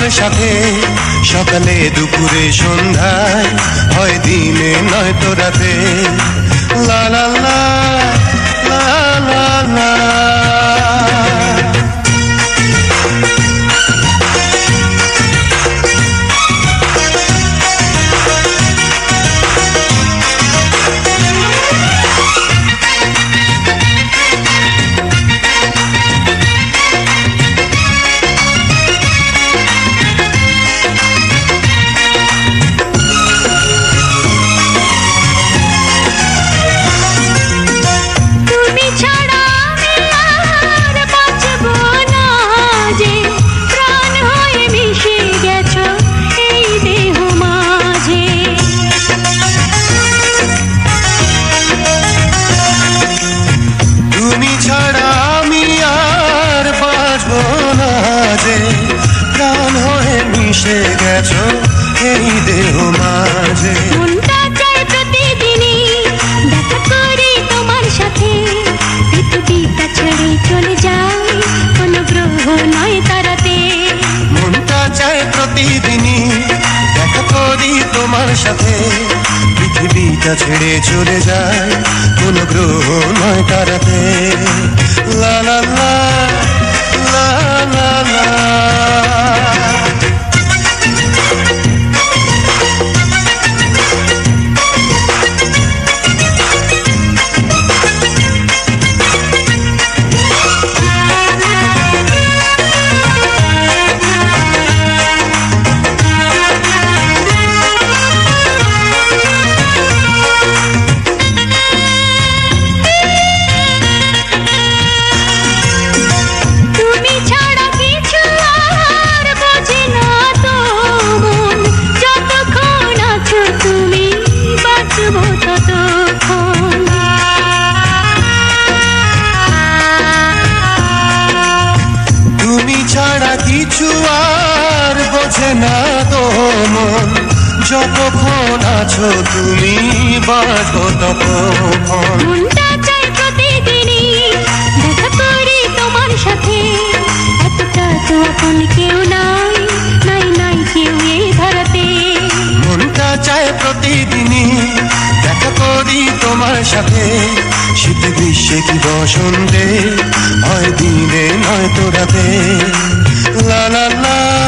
তোমার সাথে সকালে দুপুরে সন্ধ্যায়, হয় দিনে নয়তো রাতে। লা লা লা লা লা লা। প্রাণ হয়ে মিশে গেছো এই দেহ মাঝে। মনটা চায় প্রতিদিনই দেখা করি তোমার সাথে, পৃথিবীটা ছেড়ে চলে যাই কোনো গ্রহ নয় তারাতে। মনটা চায় প্রতিদিনই দেখা করি তোমার সাথে, পৃথিবীটা ছেড়ে চলে যায় কোনো গ্রহ নয় তারাতে। লা লা লা লা লা লা। কিছু আর বোঝে না তো মন, যতক্ষণ আছো তুমি বাঁচো ততক্ষণ। মনটা চাই প্রতিদিনই দেখা করি তোমার সাথে, এতটা তো আপন কেউ নাই, নাই নাই কেউ এই ধরাতে। মনটা চায় প্রতিদিনই দেখা করি তোমার সাথে, শীতে গ্রীষ্মে কি বসন্তে, হয় দিনে নয়তো রাতে। লা লা লা।